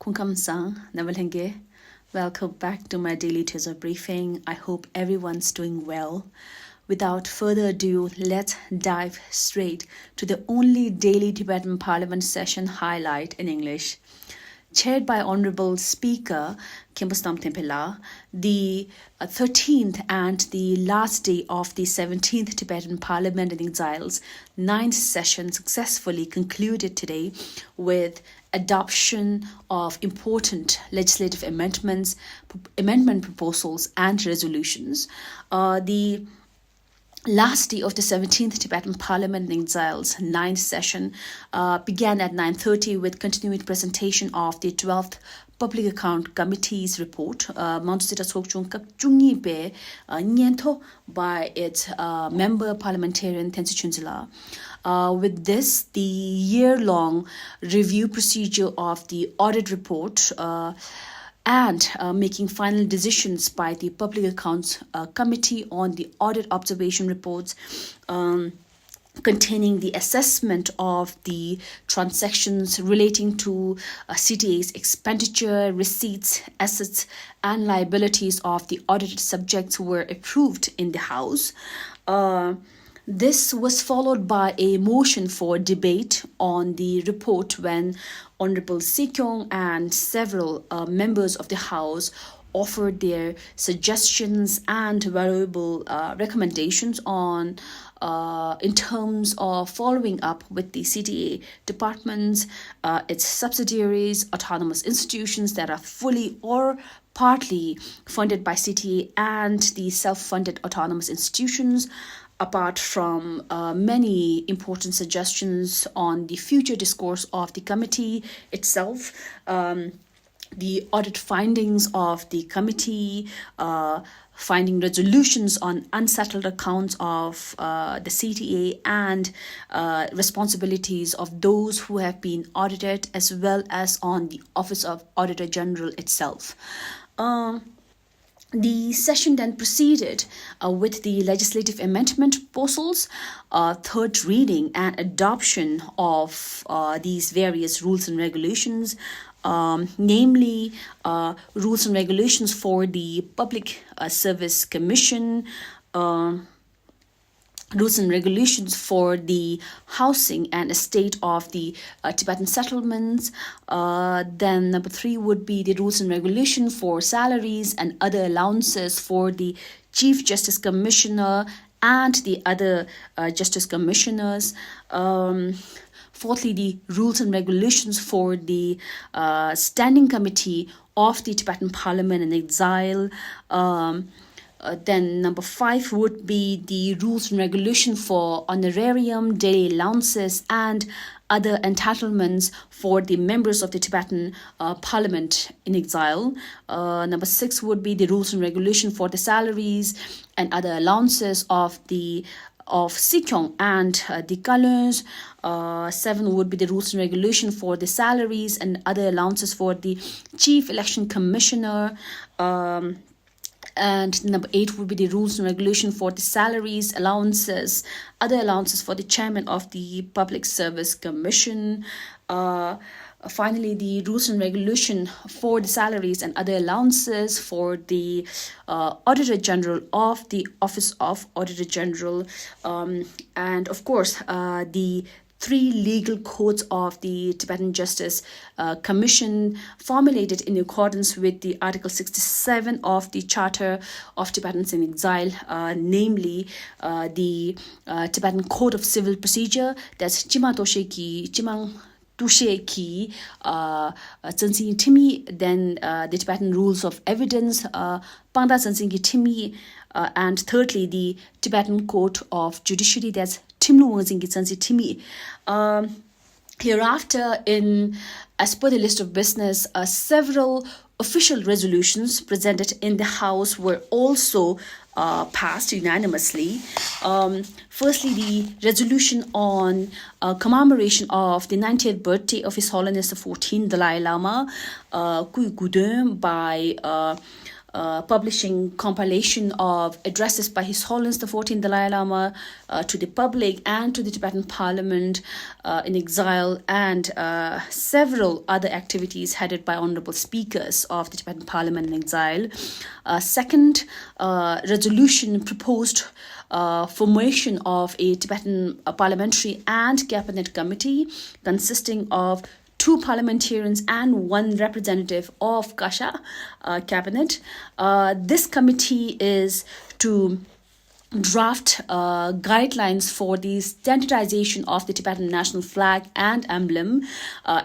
Kunkam-san, Navalhenge. Welcome back to my daily teaser briefing. I hope everyone's doing well. Without further ado, let's dive straight to the only daily Tibetan Parliament session highlight in English. Chaired by Honorable Speaker Kimbustam Tempela, the 13th and the last day of the 17th Tibetan Parliament in Exile's 9th session successfully concluded today with adoption of important legislative amendment proposals and resolutions. The last day of the 17th Tibetan Parliament in Exile's 9th session began at 9:30 with continued presentation of the 12th Public Account Committee's report, by its member parliamentarian Tenzin Chunzila. With this, the year-long review procedure of the audit report and making final decisions by the Public Accounts Committee on the audit observation reports containing the assessment of the transactions relating to CTA's expenditure, receipts, assets, and liabilities of the audited subjects were approved in the House. This was followed by a motion for debate on the report when Honorable Sekyong and several members of the House offered their suggestions and valuable recommendations on in terms of following up with the CTA departments, its subsidiaries, autonomous institutions that are fully or partly funded by CTA, and the self-funded autonomous institutions, apart from many important suggestions on the future discourse of the committee itself. The audit findings of the committee, finding resolutions on unsettled accounts of the CTA, and responsibilities of those who have been audited, as well as on the Office of Auditor General itself. The session then proceeded with the legislative amendment proposals, third reading and adoption of these various rules and regulations, namely rules and regulations for the Public Service Commission, rules and regulations for the housing and estate of the Tibetan settlements. Then number 3 would be the rules and regulation for salaries and other allowances for the Chief Justice Commissioner and the other Justice Commissioners. Fourthly, the rules and regulations for the Standing Committee of the Tibetan Parliament in Exile. Then number 5 would be the rules and regulation for honorarium, daily allowances, and other entitlements for the members of the Tibetan Parliament in Exile. Number 6 would be the rules and regulation for the salaries and other allowances of Sekyong and the Kalons. 7 would be the rules and regulation for the salaries and other allowances for the Chief Election Commissioner. And number 8 would be the rules and regulation for the salaries, allowances, other allowances for the chairman of the Public Service Commission. Finally, the rules and regulation for the salaries and other allowances for the Auditor General of the Office of Auditor General. And of course, the 3 legal codes of the Tibetan Justice Commission formulated in accordance with the Article 67 of the Charter of Tibetans in Exile, namely the Tibetan Code of Civil Procedure, that's Chimang Tushe Ki, Tsensin Timi, then the Tibetan Rules of Evidence, Pangda Tsensin Timi, and thirdly, the Tibetan Code of Judiciary, that's Hereafter, as per the list of business, several official resolutions presented in the House were also passed unanimously. Firstly, the resolution on commemoration of the 90th birthday of His Holiness the 14th Dalai Lama, by publishing compilation of addresses by His Holiness the 14th Dalai Lama to the public and to the Tibetan Parliament in exile, and several other activities headed by honorable speakers of the Tibetan Parliament in exile. Second, resolution proposed formation of a Tibetan parliamentary and cabinet committee consisting of 2 parliamentarians and 1 representative of Kasha cabinet. This committee is to draft guidelines for the standardization of the Tibetan national flag and emblem,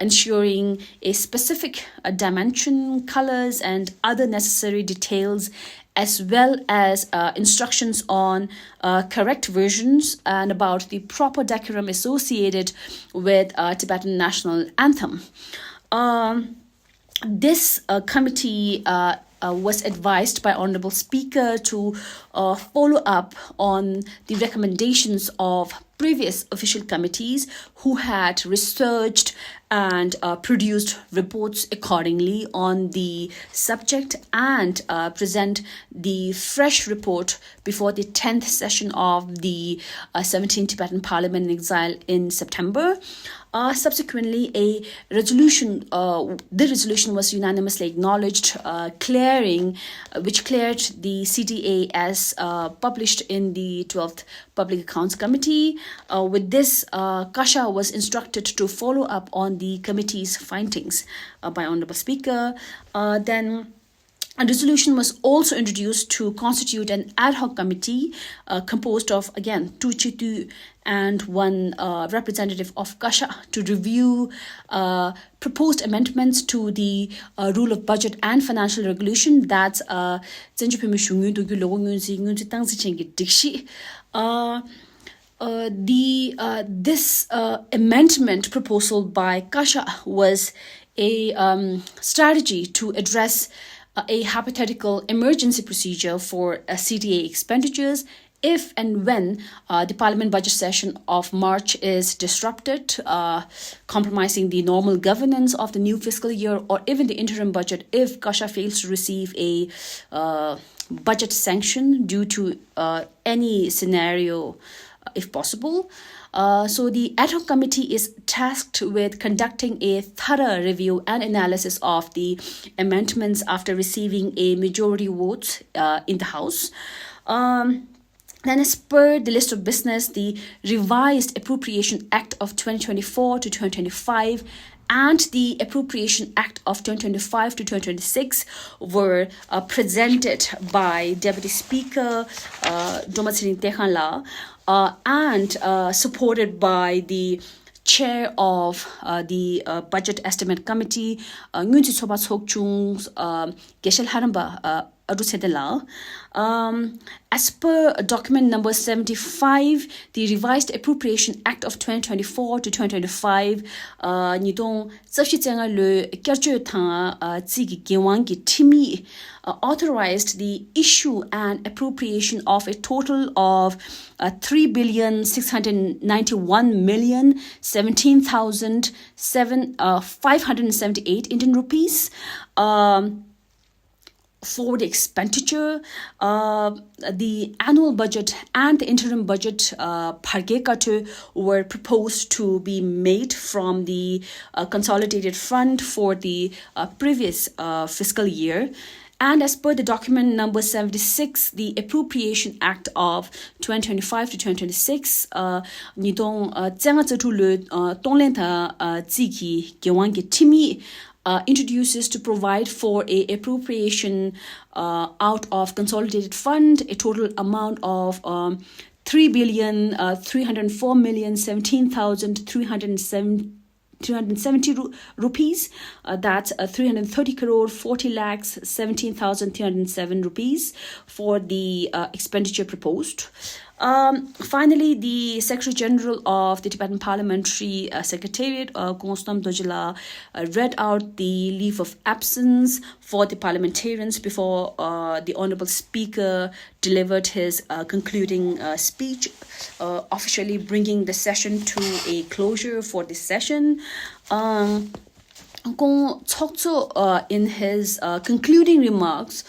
ensuring a specific dimension, colors, and other necessary details, as well as instructions on correct versions and about the proper decorum associated with Tibetan national anthem. This committee was advised by Honorable Speaker to follow up on the recommendations of previous official committees who had researched and produced reports accordingly on the subject, and present the fresh report before the 10th session of the 17th Tibetan Parliament in exile in September. Subsequently, the resolution was unanimously acknowledged, which cleared the CTA as published in the 12th Public Accounts Committee. With this, Kasha was instructed to follow up on the committee's findings by Honorable Speaker. Then a resolution was also introduced to constitute an ad hoc committee composed of, again, 2 Chitu and 1 representative of Kasha to review proposed amendments to the rule of budget and financial regulation. That's this amendment proposal by Kasha was a strategy to address a hypothetical emergency procedure for CTA expenditures if and when the Parliament budget session of March is disrupted, compromising the normal governance of the new fiscal year, or even the interim budget if Kasha fails to receive a budget sanction due to any scenario, if possible. So the ad hoc committee is tasked with conducting a thorough review and analysis of the amendments after receiving a majority vote in the House. Then, as per the list of business, the revised Appropriation Act of 2024 to 2025 and the Appropriation Act of 2025 to 2026 were presented by Deputy Speaker Domatsini Tekhanla and supported by the Chair of the Budget Estimate Committee, Ngunji Soba Tsokchung Geshel Haramba Adusedela. As per document number 75, the revised Appropriation Act of 2024 to 2025, nidong tsafshitsenga le kerje thang tsigi gewang timi authorized the issue and appropriation of a total of 3,691,017,578 Indian rupees. For the expenditure, the annual budget and the interim budget were proposed to be made from the consolidated fund for the previous fiscal year. And as per the document number 76, the Appropriation Act of 2025 to 2026, introduces to provide for a appropriation out of consolidated fund a total amount of 3,304,017,370 rupees. That's 330 crore 40 lakhs 17,307 rupees for the expenditure proposed. Finally, the Secretary General of the Tibetan Parliamentary Secretariat, Konstam Dojila, read out the leave of absence for the parliamentarians before the Honorable Speaker delivered his concluding speech, officially bringing the session to a closure for this session. In his concluding remarks,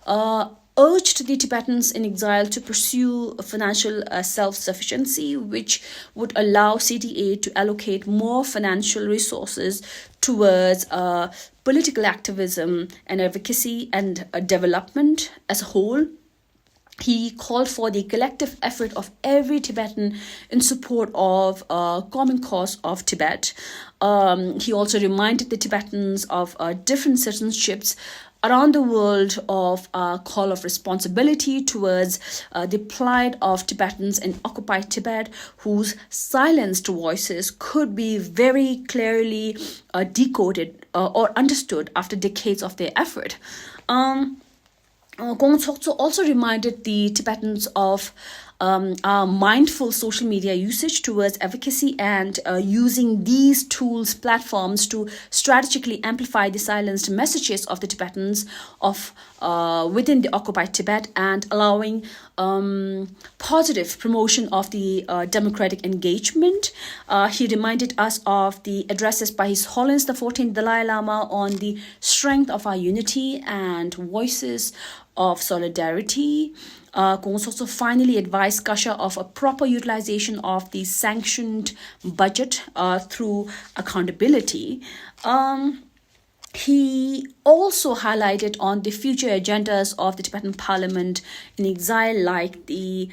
urged the Tibetans in exile to pursue financial self-sufficiency, which would allow CTA to allocate more financial resources towards political activism and advocacy and development as a whole. He called for the collective effort of every Tibetan in support of common cause of Tibet. He also reminded the Tibetans of different citizenships around the world of a call of responsibility towards the plight of Tibetans in occupied Tibet, whose silenced voices could be very clearly decoded or understood after decades of their effort. Gong Tsogtso also reminded the Tibetans of mindful social media usage towards advocacy and using these tools, platforms to strategically amplify the silenced messages of the Tibetans of within the occupied Tibet and allowing positive promotion of the democratic engagement. He reminded us of the addresses by His Holiness the 14th Dalai Lama on the strength of our unity and voices of solidarity. Gong also finally advised Kasha of a proper utilization of the sanctioned budget through accountability. He also highlighted on the future agendas of the Tibetan Parliament in exile, like the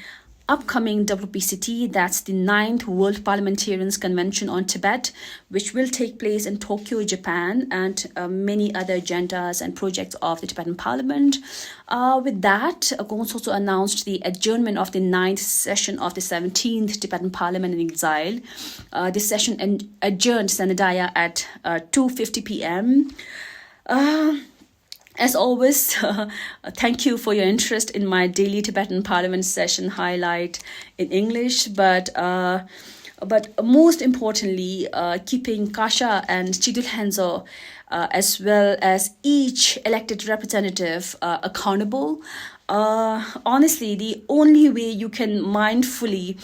upcoming WPCT, that's the 9th World Parliamentarians Convention on Tibet, which will take place in Tokyo, Japan, and many other agendas and projects of the Tibetan Parliament. With that, Gong also announced the adjournment of the 9th session of the 17th Tibetan Parliament in exile. This session adjourned Sanadaya at 2:50 p.m. As always, thank you for your interest in my daily Tibetan Parliament session highlight in English, but most importantly, keeping Kasha and Chidul Henzo as well as each elected representative accountable. Honestly, the only way you can mindfully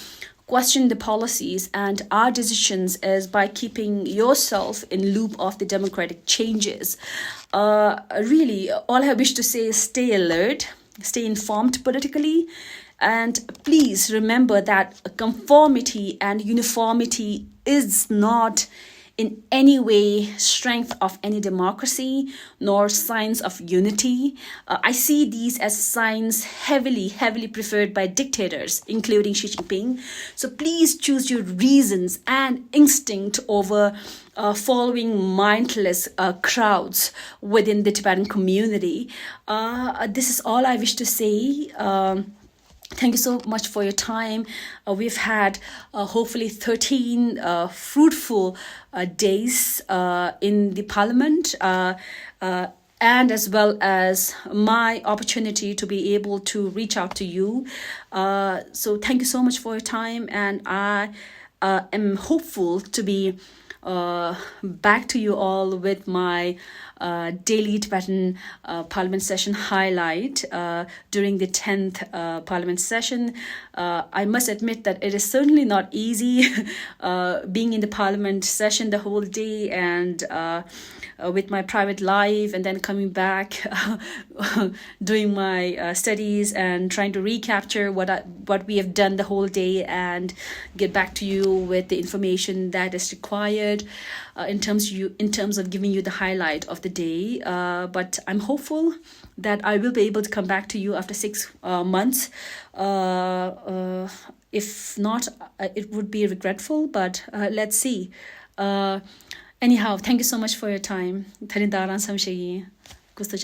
question the policies and our decisions is by keeping yourself in loop of the democratic changes. Really, all I wish to say is stay alert, stay informed politically, and please remember that conformity and uniformity is not in any way strength of any democracy nor signs of unity. I see these as signs heavily preferred by dictators, including Xi Jinping. So please choose your reasons and instinct over following mindless crowds within the Tibetan community. This is all I wish to say. Thank you so much for your time. We've had hopefully 13 fruitful days in the parliament, and as well as my opportunity to be able to reach out to you. So thank you so much for your time, and I am hopeful to be back to you all with my daily Tibetan Parliament session highlight during the 10th Parliament session. I must admit that it is certainly not easy being in the Parliament session the whole day and with my private life, and then coming back doing my studies and trying to recapture what we have done the whole day and get back to you with the information that is required in terms of giving you the highlight of the day. But I'm hopeful that I will be able to come back to you after 6 months. If not, it would be regretful, but let's see. Anyhow, thank you so much for your time. Gusto